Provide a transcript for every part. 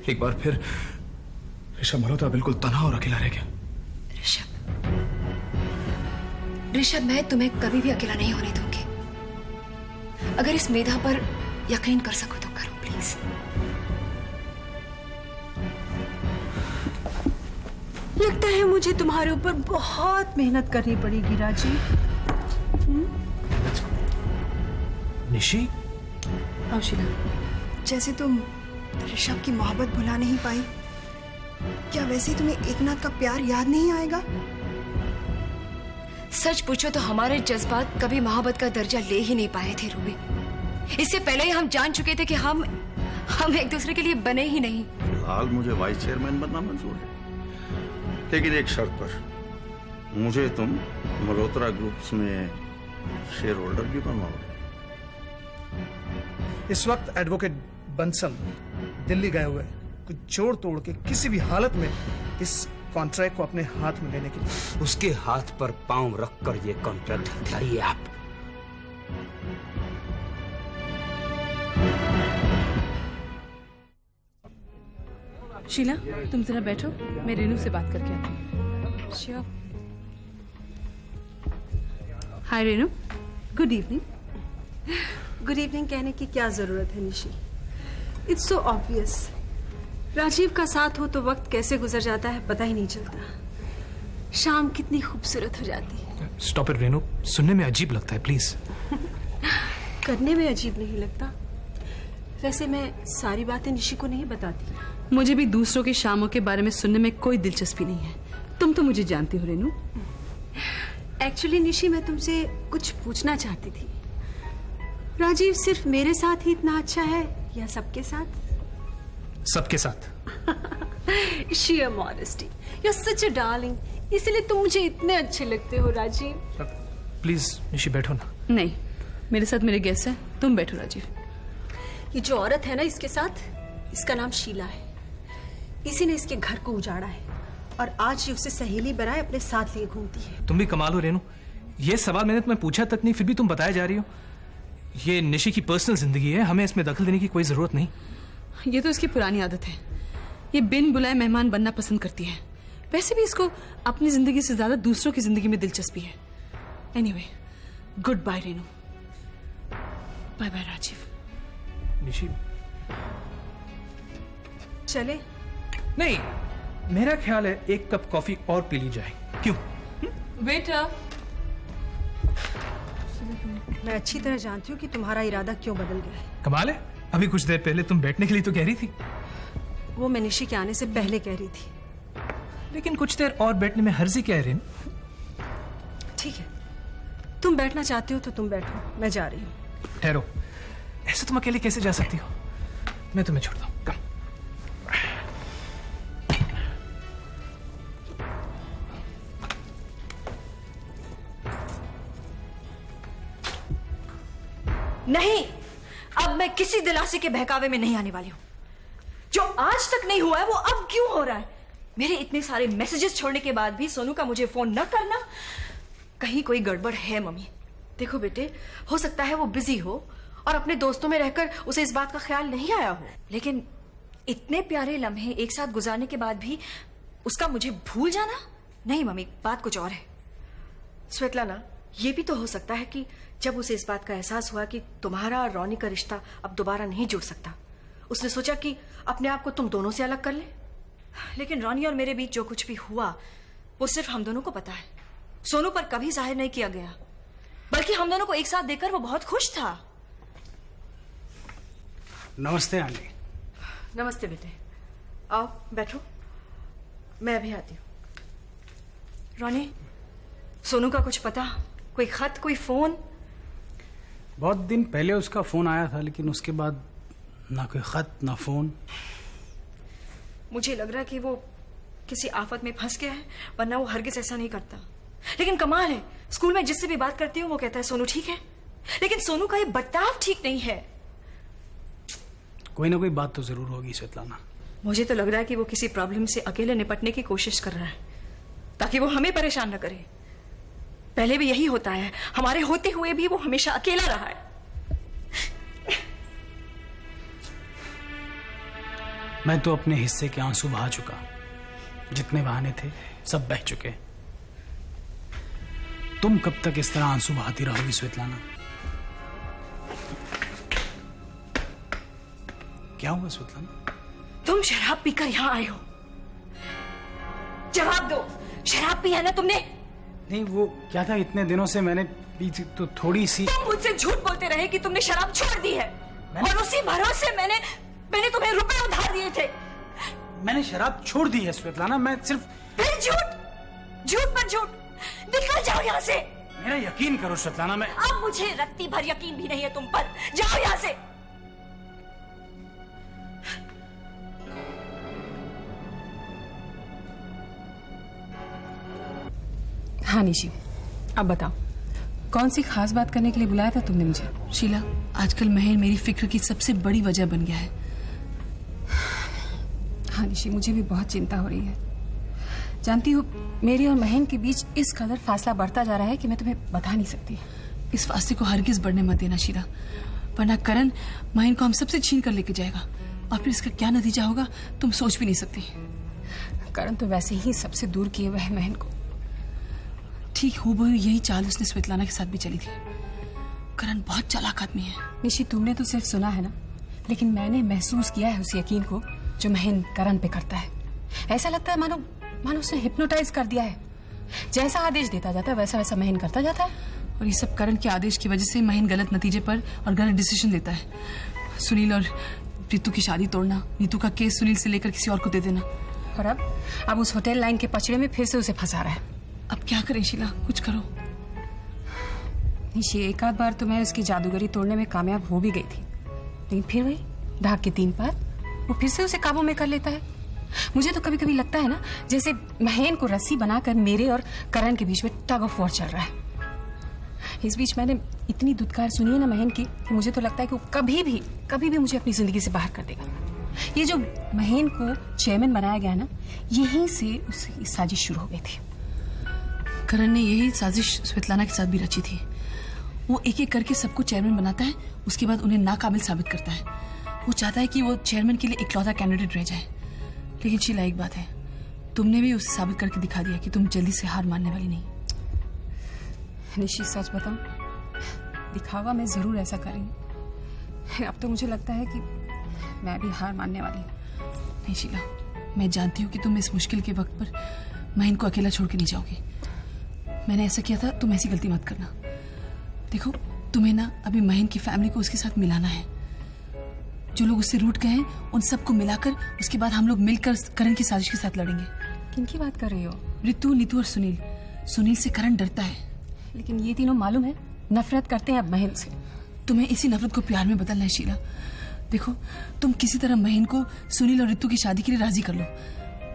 एक बार फिर ऋषभ मल्होत्रा बिल्कुल तन्हा और अकेला रह गया। ऋषभ, मैं तुम्हें कभी भी अकेला नहीं होने दूंगी। अगर इस मेधा पर यकीन कर सको तो करो प्लीज। लगता है मुझे तुम्हारे ऊपर बहुत मेहनत करनी पड़ेगी राजीव। निशी, हाँ शीला। जैसे तुम ऋषभ की मोहब्बत भुला नहीं पाई, क्या वैसे तुम्हें एकनाथ का प्यार याद नहीं आएगा? सच पूछो तो हमारे जज्बात कभी मोहब्बत का दर्जा ले ही नहीं पाए थे रूबी। इससे पहले ही हम जान चुके थे कि हम एक दूसरे के लिए बने ही नहीं। फिलहाल मुझे वाइस चेयरमैन बनना मंजूर है, लेकिन एक शर्त पर, मुझे तुम मल्होत्रा ग्रुप्स में शेयर होल्डर भी बनवाओगे। इस वक्त एडवोकेट बंसल दिल्ली गए हुए, कुछ जोड़ तोड़ के किसी भी हालत में इस कॉन्ट्रैक्ट को अपने हाथ में लेने के लिए। उसके हाथ पर पांव रखकर ये कॉन्ट्रैक्ट हथियाइए आप। शीला, तुम जरा बैठो, मैं रेनू से बात करके आती हूँ। Sure. Hi Renu, good evening. Good evening कहने की क्या जरूरत है Nishi? It's so obvious. Rajiv का साथ हो तो वक्त कैसे गुजर जाता है पता ही नहीं चलता। शाम कितनी खूबसूरत हो जाती है। स्टॉप इट रेनू, सुनने में अजीब लगता है प्लीज। करने में अजीब नहीं लगता। वैसे मैं सारी बातें निशी को नहीं बताती। मुझे भी दूसरों की शामों के बारे में सुनने में कोई दिलचस्पी नहीं है। तुम तो मुझे जानती हो रेनू। एक्चुअली निशी, मैं तुमसे कुछ पूछना चाहती थी। राजीव सिर्फ मेरे साथ ही इतना अच्छा है या सबके साथ? सबके साथ। Sheer modesty. You're such a darling. इसलिए तुम मुझे इतने अच्छे लगते हो राजीव। प्लीज निशी बैठो ना। नहीं, मेरे साथ मेरे गेस्ट हैं, तुम बैठो राजीव। ये जो औरत है ना इसके साथ, इसका नाम शीला है। इसी ने इसके घर को उजाड़ा है और आज ये उसे सहेली बनाए अपने साथ लिए घूमती है। तुम भी कमाल हो रेनू, ये सवाल मैंने तुम्हें पूछा तक नहीं, फिर भी तुम बताए जा रही हो। ये निशी की पर्सनल जिंदगी है, हमें इसमें दखल देने की कोई जरूरत नहीं। ये तो इसकी पुरानी आदत है। ये बिन बुलाए मेहमान बनना पसंद करती है। वैसे भी इसको अपनी जिंदगी से ज्यादा दूसरों की जिंदगी में दिलचस्पी है। Anyway, good bye Renu. Bye bye Rajiv. Nishi, चले? नहीं, मेरा ख्याल है एक कप कॉफी और पी ली जाए। क्यों? बेटा, मैं अच्छी तरह जानती हूँ कि तुम्हारा इरादा क्यों बदल गया है। कमाल है, अभी कुछ देर पहले तुम बैठने के लिए तो कह रही थी। वो मैं निशी के आने से पहले कह रही थी। लेकिन कुछ देर और बैठने में हर्जी क्या है रेनू? ठीक है, तुम बैठना चाहती हो तो तुम बैठो, मैं जा रही हूँ। ठहरो, ऐसे तुम अकेले कैसे जा सकती हो? मैं तुम्हें छोड़ता हूँ। कम। नहीं, अब मैं किसी दिलासे के बहकावे में नहीं आने वाली हूं। जो आज तक नहीं हुआ है वो अब क्यों हो रहा है? मेरे इतने सारे मैसेजेस छोड़ने के बाद भी सोनू का मुझे फोन न करना, कहीं कोई गड़बड़ है मम्मी। देखो बेटे, हो सकता है वो बिजी हो और अपने दोस्तों में रहकर उसे इस बात का ख्याल नहीं आया हो, लेकिन इतने प्यारे लम्हे एक साथ गुजारने के बाद भी उसका मुझे भूल जाना? नहीं मम्मी, बात कुछ और है। स्वेतलाना, ये भी तो हो सकता है कि जब उसे इस बात का एहसास हुआ कि तुम्हारा और रॉनी का रिश्ता अब दोबारा नहीं जुड़ सकता, उसने सोचा कि अपने आप को तुम दोनों से अलग कर ले। लेकिन रॉनी और मेरे बीच जो कुछ भी हुआ वो सिर्फ हम दोनों को पता है। सोनू पर कभी जाहिर नहीं किया गया, बल्कि हम दोनों को एक साथ देखकर वो बहुत खुश था। नमस्ते आंटी। नमस्ते बेटे, आओ बैठो, मैं अभी आती हूँ। रॉनी, सोनू का कुछ पता? कोई खत, कोई फोन? बहुत दिन पहले उसका फोन आया था, लेकिन उसके बाद ना कोई खत ना फोन। मुझे लग रहा है कि वो किसी आफत में फंस गया है, वरना वो हरगिज ऐसा नहीं करता। लेकिन कमाल है, स्कूल में जिससे भी बात करती हूँ वो कहता है सोनू ठीक है, लेकिन सोनू का ये बर्ताव ठीक नहीं है। कोई ना कोई बात तो जरूर होगी स्वेतलाना। मुझे तो लग रहा है कि वो किसी प्रॉब्लम से अकेले निपटने की कोशिश कर रहा है ताकि वो हमें परेशान न करे। पहले भी यही होता है, हमारे होते हुए भी वो हमेशा अकेला रहा है। मैं तो अपने हिस्से के आंसू बहा चुका। जितने बहाने थे सब बह चुके। तुम कब तक इस तरह आंसू बहाती रहोगी स्वेतलाना? क्या हुआ स्वेतलाना? तुम शराब पीकर यहाँ आए हो, जवाब दो। शराब पी है ना तुमने? नहीं, वो क्या था, इतने दिनों से मैंने पी थी तो थोड़ी सी। तुम मुझसे झूठ बोलते रहे कि तुमने शराब छोड़ दी है, और उसी भरोसे मैंने तुम्हें रुपए उधार दिए थे। मैंने शराब छोड़ दी है स्वेतलाना, मैं सिर्फ। फिर झूठ, झूठ पर झूठ। निकल जाओ यहाँ से। मेरा यकीन करो स्वेतलाना, मैं। अब मुझे रत्ती भर यकीन भी नहीं है तुम पर। जाओ यहाँ से। हाँ निशी, अब बताओ, कौन सी खास बात करने के लिए बुलाया था तुमने मुझे? शीला, आजकल महन मेरी फिक्र की सबसे बड़ी वजह बन गया है। हाँ निशी, मुझे भी बहुत चिंता हो रही है। जानती हो, मेरी और महन के बीच इस कदर फासला बढ़ता जा रहा है कि मैं तुम्हें बता नहीं सकती। इस फासले को हरगिज बढ़ने मत देना शीला, वरना करण महन को हम सबसे छीन कर लेके जाएगा, और फिर इसका क्या नतीजा होगा तुम सोच भी नहीं सकती। करण तो वैसे ही सबसे दूर किए हुए है महन को। ठीक हो वो यही चाल उसने स्वेतलाना के साथ भी चली थी। करण बहुत चालाक आदमी है। निशी, तुमने तो सिर्फ सुना है ना, लेकिन मैंने महसूस किया है उस यकीन को जो महन करण पे करता है। ऐसा लगता है मानो उसने हिप्नोटाइज कर दिया है। जैसा आदेश देता जाता है वैसा वैसा महन करता जाता है। और ये सब करण के आदेश की वजह से महन गलत नतीजे पर और गलत डिसीजन लेता है। सुनील और ऋतु की शादी तोड़ना, ऋतु का केस सुनील से लेकर किसी और को दे देना, और अब उस होटल लाइन के पचड़े में फिर से उसे फंसा रहा है। अब क्या करें शीला, कुछ करो। निशी, एक आध बार तो मैं उसकी जादूगरी तोड़ने में कामयाब हो भी गई थी, लेकिन फिर वही ढाक के 3 पार वो फिर से उसे काबू में कर लेता है। मुझे तो कभी कभी लगता है ना, जैसे महन को रस्सी बनाकर मेरे और करण के बीच में टग ऑफ वॉर चल रहा है। इस बीच मैंने इतनी दुत्कार सुनी है ना महन की कि मुझे तो लगता है कि वो कभी भी मुझे अपनी जिंदगी से बाहर कर देगा। ये जो महन को चेयरमैन बनाया गया ना, यहीं से उसकी साजिश शुरू हो गई थी। करण ने यही साजिश स्वेतलाना के साथ भी रची थी। वो एक एक करके सबको चेयरमैन बनाता है, उसके बाद उन्हें नाकाबिल साबित करता है। वो चाहता है कि वो चेयरमैन के लिए इकलौता कैंडिडेट रह जाए। लेकिन शीला, एक बात है, तुमने भी उसे साबित करके दिखा दिया कि तुम जल्दी से हार मानने वाली नहीं। निशी, सच बताऊं, दिखावा मैं जरूर ऐसा करूंगी। अब तो मुझे लगता है कि मैं भी हार मानने वाली हूँ। नहीं शीला, मैं जानती हूँ कि तुम इस मुश्किल के वक्त पर महन को अकेला छोड़ के नहीं जाओगी। मैंने ऐसा किया था, तुम ऐसी गलती मत करना। देखो, तुम्हें ना अभी महन की फैमिली को उसके साथ मिलाना है। जो लोग उससे रूठ गए हैं उन सबको मिलाकर उसके बाद हम लोग मिलकर करण की साजिश के साथ लड़ेंगे। किनकी बात कर रही हो? ऋतु, नीतू और सुनील। सुनील से करण डरता है, लेकिन ये तीनों मालूम है नफरत करते हैं अब महन से। तुम्हें इसी नफरत को प्यार में बदलना है शीला। देखो, तुम किसी तरह महन को सुनील और ऋतु की शादी के लिए राजी कर लो।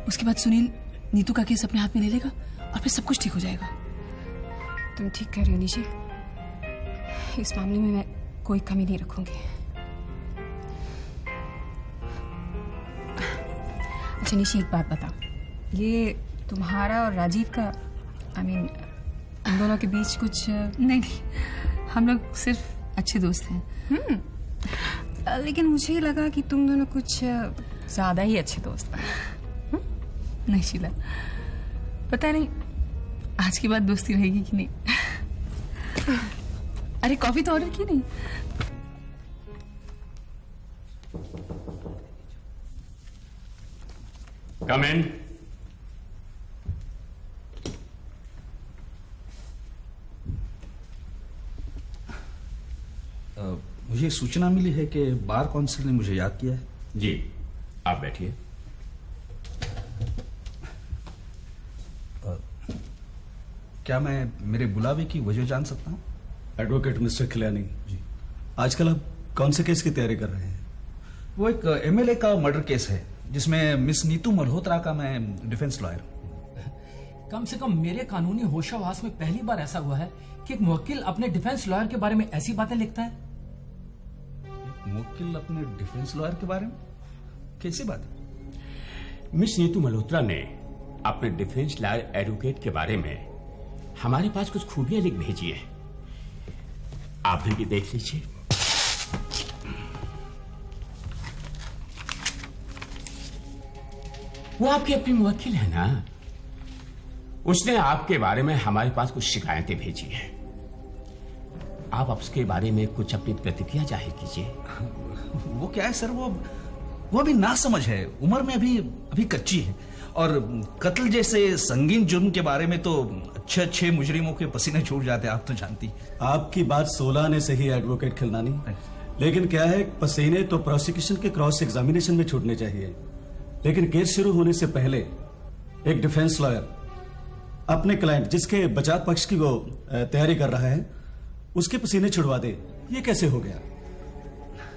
उसके बाद सुनील नीतू का केस अपने हाथ में ले लेगा और फिर सब कुछ ठीक हो जाएगा। तुम ठीक कह रही हो निशी, इस मामले में मैं कोई कमी नहीं रखूंगी। अच्छा निशी, एक बात बताओ, ये तुम्हारा और राजीव का इन दोनों के बीच कुछ? नहीं, हम लोग सिर्फ अच्छे दोस्त हैं। लेकिन मुझे लगा कि तुम दोनों कुछ ज्यादा ही अच्छे दोस्त हैं। नहीं शीला, पता नहीं आज के बाद दोस्ती रहेगी कि नहीं। अरे कॉफी तो ऑर्डर की नहीं? कम इन। मुझे सूचना मिली है कि बार काउंसिल ने मुझे याद किया है। जी, आप बैठिए। क्या मैं मेरे बुलावे की वजह जान सकता हूँ? एडवोकेट मिस्टर खिलानी जी, आजकल आप कौन से केस की तैयारी कर रहे हैं? वो एक एमएलए का मर्डर केस है जिसमें मिस नीतू मल्होत्रा का मैं डिफेंस लॉयर हूँ। कम से कम मेरे कानूनी होशावास में पहली बार ऐसा हुआ है कि एक मुवक्किल अपने डिफेंस लॉयर के बारे में ऐसी बातें लिखता है। मुवक्किल अपने डिफेंस लॉयर के बारे में? कैसी बात? मिस नीतू मल्होत्रा ने अपने डिफेंस लॉयर एडवोकेट के बारे में हमारे पास कुछ खूबियां लिख भेजी है, आप भी देख लीजिए। वो आपकी अपनी मुवक्किल है ना, उसने आपके बारे में हमारे पास कुछ शिकायतें भेजी हैं। आप उसके बारे में कुछ अपनी प्रतिक्रिया जाहिर कीजिए। वो क्या है सर, वो अभी नासमझ है, उम्र में अभी कच्ची है, और कत्ल जैसे संगीन जुर्म के बारे में तो अच्छे मुजरिमों के पसीने छूट जाते हैं, आप तो जानती। आपकी बात 16 आने से ही एडवोकेट खिलनानी, लेकिन क्या है, पसीने तो प्रोसिक्यूशन के क्रॉस एग्जामिनेशन में छूटने चाहिए, लेकिन केस शुरू होने से पहले एक डिफेंस लॉयर अपने क्लाइंट जिसके बचाव पक्ष की वो तैयारी कर रहा है उसके पसीने छुड़वा दे, ये कैसे हो गया?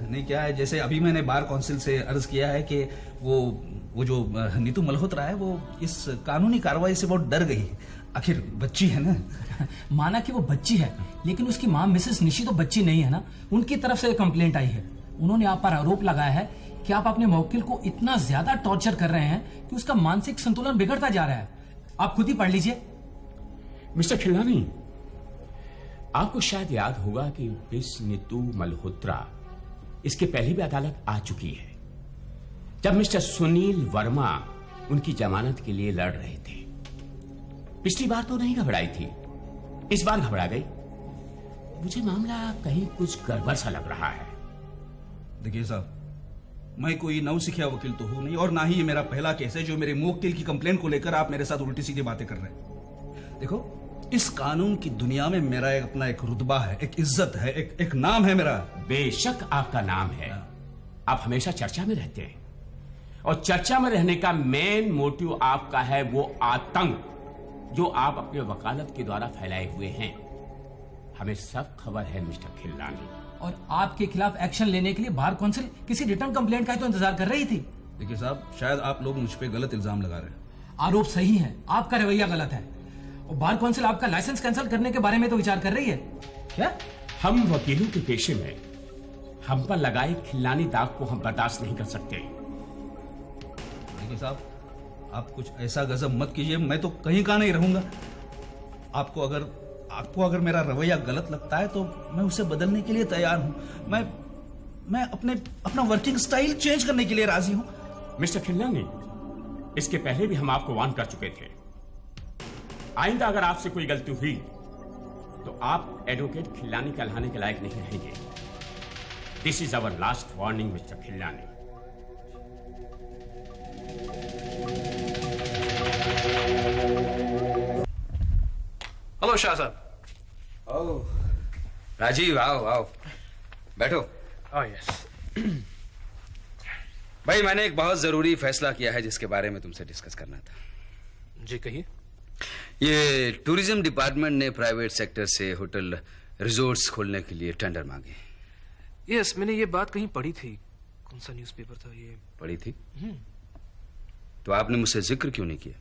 नहीं, क्या है, जैसे अभी मैंने बार काउंसिल से अर्ज किया है कि वो जो नीतू मल्होत्रा है वो इस कानूनी कार्रवाई से बहुत डर गई, आखिर बच्ची है ना। माना कि वो बच्ची है, लेकिन उसकी मां मिसेस निशी तो बच्ची नहीं है ना। उनकी तरफ से कंप्लेंट आई है, उन्होंने आप पर आरोप लगाया है कि आप अपने मुवक्किल को इतना ज्यादा टॉर्चर कर रहे हैं कि उसका मानसिक संतुलन बिगड़ता जा रहा है। आप खुद ही पढ़ लीजिए। मिस्टर खिलनानी, आपको शायद याद होगा कि मिस नीतू मल्होत्रा इसके पहले भी अदालत आ चुकी है, जब मिस्टर सुनील वर्मा उनकी जमानत के लिए लड़ रहे थे। पिछली बार तो नहीं घबराई थी, इस बार घबरा गई। मुझे मामला कहीं कुछ गड़बड़ सा लग रहा है। देखिए साहब, मैं कोई नौसिखिया वकील तो हूं नहीं, और ना ही ये मेरा पहला केस है जो मेरे मुवक्किल की कंप्लेंट को लेकर आप मेरे साथ उल्टी सीधी बातें कर रहे हैं। देखो, इस कानून की दुनिया में मेरा अपना एक रुतबा है, एक इज्जत है, एक नाम है मेरा। बेशक आपका नाम है, आप हमेशा चर्चा में रहते हैं, और चर्चा में रहने का मेन मोटिव आपका है वो आतंक जो आप अपने वकालत के द्वारा फैलाए हुए हैं। हमें सब खबर है मिस्टर खिलनानी। और आपके खिलाफ एक्शन लेने के लिए बार काउंसिल किसी रिटर्न कंप्लेंट का तो इंतजार कर रही थी। देखिए साहब, शायद आप लोग मुझ पे गलत इल्जाम लगा रहे हैं। आरोप सही है, आपका रवैया गलत है, और बार काउंसिल आपका लाइसेंस कैंसिल करने के बारे में तो विचार कर रही है। क्या? हम वकीलों के पेशे में हम पर लगाए खिलनानी दाग को हम बर्दाश्त नहीं कर सकते। देखिए साहब, आप कुछ ऐसा गजब मत कीजिए, मैं तो कहीं का नहीं रहूंगा। आपको अगर मेरा रवैया गलत लगता है तो मैं उसे बदलने के लिए तैयार हूं। मैं अपना वर्किंग स्टाइल चेंज करने के लिए राजी हूं। मिस्टर खिलनानी, इसके पहले भी हम आपको वार्न कर चुके थे। आइंदा अगर आपसे कोई गलती हुई तो आप एडवोकेट खिलनानी कहलाने के लायक नहीं रहेंगे। This is our last warning mister Khilnani. Hello Shah साहब। ओह राजीव, आओ आओ, बैठो। Oh yes. भाई, मैंने एक बहुत जरूरी फैसला किया है जिसके बारे में तुमसे डिस्कस करना था। जी कहिए। ये टूरिज्म डिपार्टमेंट ने प्राइवेट सेक्टर से होटल रिजोर्ट्स खोलने के लिए टेंडर मांगे। यस, मैंने ये बात कहीं पढ़ी थी। कौन सा न्यूज़पेपर था ये? पढ़ी थी? तो आपने मुझसे जिक्र क्यों नहीं किया?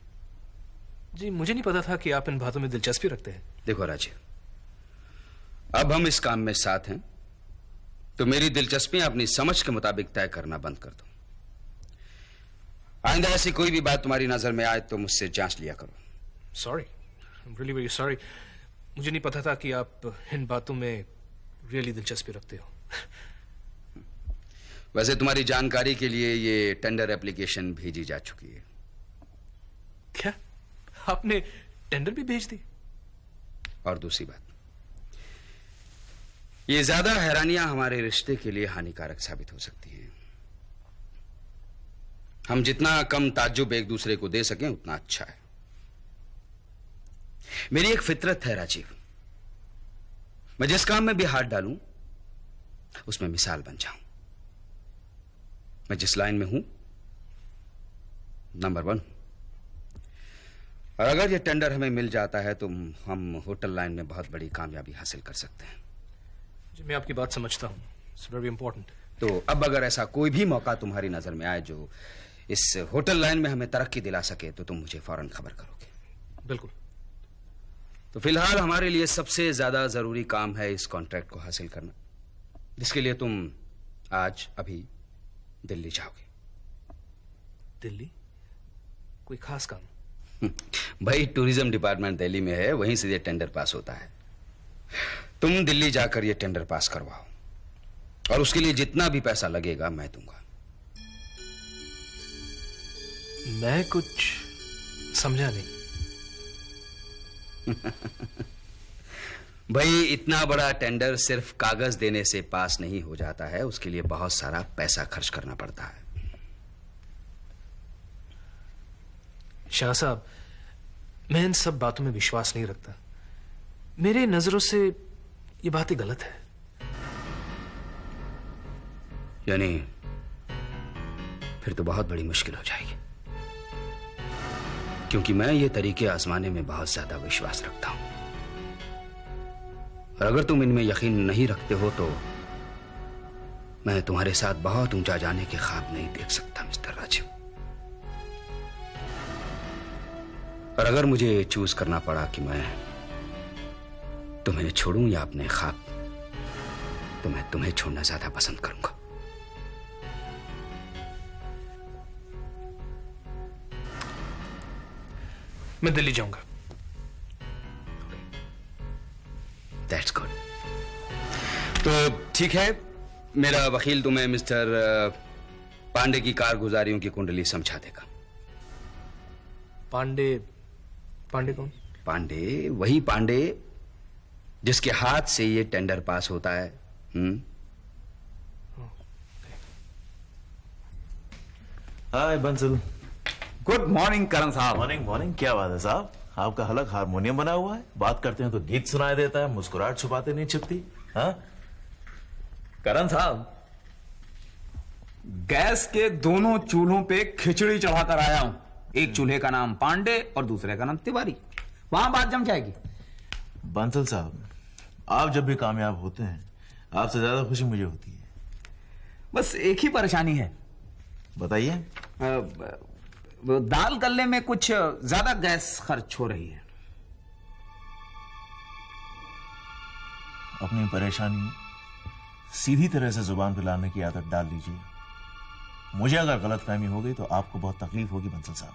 जी मुझे नहीं पता था कि आप इन बातों में दिलचस्पी रखते हैं। देखो राजीव, अब हम इस काम में साथ हैं, तो मेरी दिलचस्पियां अपनी समझ के मुताबिक तय करना बंद कर दो। आइंदा ऐसी कोई भी बात तुम्हारी नजर में आए तो मुझसे जांच लिया करो। Sorry, really very sorry. मुझे नहीं पता था कि आप इन बातों में रियली दिलचस्पी रखते हो। वैसे तुम्हारी जानकारी के लिए ये टेंडर एप्लीकेशन भेजी जा चुकी है। क्या आपने टेंडर भी भेज दी? और दूसरी बात, ये ज्यादा हैरानियां हमारे रिश्ते के लिए हानिकारक साबित हो सकती हैं। हम जितना कम ताज्जुब एक दूसरे को दे सकें उतना अच्छा है। मेरी एक फितरत है राजीव, मैं जिस काम में भी हाथ डालूं उसमें मिसाल बन जाऊं। मैं जिस लाइन में हूं नंबर 1, और अगर ये टेंडर हमें मिल जाता है तो हम होटल लाइन में बहुत बड़ी कामयाबी हासिल कर सकते हैं। जी मैं आपकी बात समझता हूं, इट्स वेरी इंपॉर्टेंट। तो अब अगर ऐसा कोई भी मौका तुम्हारी नजर में आए जो इस होटल लाइन में हमें तरक्की दिला सके तो तुम मुझे फौरन खबर करोगे। बिल्कुल। तो फिलहाल हमारे लिए सबसे ज्यादा जरूरी काम है इस कॉन्ट्रैक्ट को हासिल करना, जिसके लिए तुम आज अभी दिल्ली जाओगे। दिल्ली? कोई खास काम? भाई, टूरिज्म डिपार्टमेंट दिल्ली में है, वहीं से ये टेंडर पास होता है। तुम दिल्ली जाकर ये टेंडर पास करवाओ, और उसके लिए जितना भी पैसा लगेगा मैं दूंगा। मैं कुछ समझा नहीं। भाई, इतना बड़ा टेंडर सिर्फ कागज देने से पास नहीं हो जाता है, उसके लिए बहुत सारा पैसा खर्च करना पड़ता है। शाह साहब, मैं इन सब बातों में विश्वास नहीं रखता। मेरे नजरों से ये बातें गलत है। यानी फिर तो बहुत बड़ी मुश्किल हो जाएगी, क्योंकि मैं ये तरीके आजमाने में बहुत ज्यादा विश्वास रखता हूं, और अगर तुम इनमें यकीन नहीं रखते हो तो मैं तुम्हारे साथ बहुत ऊंचा जाने के ख्वाब नहीं देख सकता मिस्टर राजीव। और अगर मुझे चूज करना पड़ा कि मैं तुम्हें छोड़ूं या अपने ख्वाब, तो मैं तुम्हें छोड़ना ज्यादा पसंद करूंगा। मैं दिल्ली जाऊंगा। That's good. तो ठीक है, मेरा वकील तुम्हें मिस्टर पांडे की कारगुजारियों की कुंडली समझा देगा। पांडे? पांडे कौन? पांडे, वही पांडे जिसके हाथ से ये टेंडर पास होता है। हाय बंसल। गुड मॉर्निंग करण साहब। Morning morning. क्या बात है साहब, आपका हलक हारमोनियम बना हुआ है, बात करते हैं तो गीत सुनाई देता है, मुस्कुराहट छुपाते नहीं छिपती। हाँ करण साहब, गैस के दोनों चूल्हों पे खिचड़ी चढ़ाकर आया हूं। एक चूल्हे का नाम पांडे और दूसरे का नाम तिवारी। वहां बात जम जाएगी। बंसल साहब, आप जब भी कामयाब होते हैं, आपसे ज्यादा खुशी मुझे होती है। बस एक ही परेशानी है। बताइए। दाल गलने में कुछ ज्यादा गैस खर्च हो रही है। अपनी परेशानी सीधी तरह से जुबान पे लाने की आदत डाल लीजिए। मुझे अगर गलतफहमी हो गई तो आपको बहुत तकलीफ होगी बंसल साहब।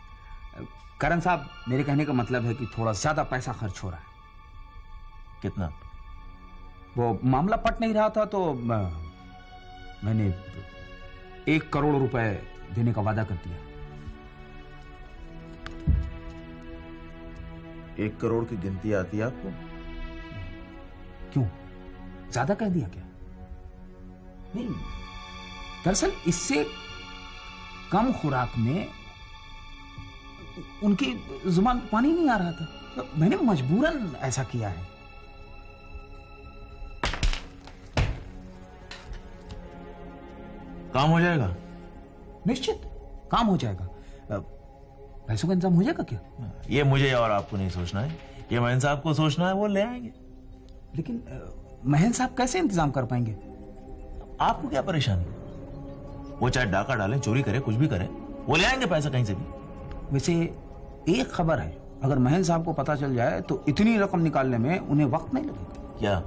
करण साहब, मेरे कहने का मतलब है कि थोड़ा ज्यादा पैसा खर्च हो रहा है। कितना? वो मामला पट नहीं रहा था तो मैंने 1 करोड़ रुपए देने का वादा कर दिया। 1 करोड़ की गिनती आती है आपको? क्यों, ज्यादा कह दिया क्या? नहीं, दरअसल इससे कम खुराक में उनकी जुबान पे पानी नहीं आ रहा था, तो मैंने मजबूरन ऐसा किया है। काम हो जाएगा? निश्चित काम हो जाएगा। पैसों का इंतजाम हो जाएगा क्या? ये मुझे और आपको नहीं सोचना है, ये महन साहब को सोचना है, वो ले आएंगे। लेकिन महन साहब कैसे इंतजाम कर पाएंगे? आपको क्या परेशानी? वो चाहे डाका डालें, चोरी करें, कुछ भी करें, वो ले आएंगे पैसा कहीं से भी। वैसे एक खबर है, अगर महन साहब को पता चल जाए तो इतनी रकम निकालने में उन्हें वक्त नहीं लगेगा। क्या?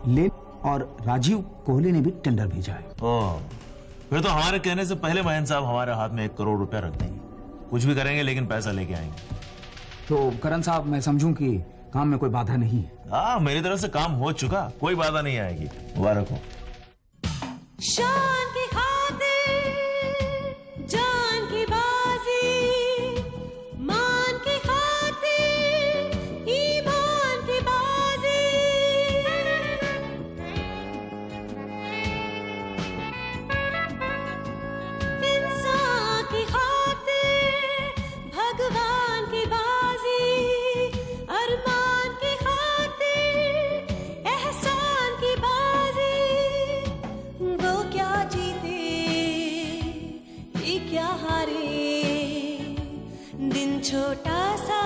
लेन और राजीव कोहली ने भी टेंडर भेजा है। ओह, फिर तो हमारे कहने से पहले महन साहब हमारे हाथ में 1 करोड़ रुपया रख देंगे। कुछ भी करेंगे लेकिन पैसा लेके आएंगे। तो करण साहब, मैं समझूं कि काम में कोई बाधा नहीं है? हाँ, मेरी तरफ से काम हो चुका, कोई बाधा नहीं आएगी। मुबारक हो। शान की खातिर जान की बाजी, मान की खातिर ईमान की बाजी, इंसान की खातिर भगवान की बाजी, अरमान की खातिर एहसान की बाजी। वो क्या जीते ये क्या हारे, दिन छोटा सा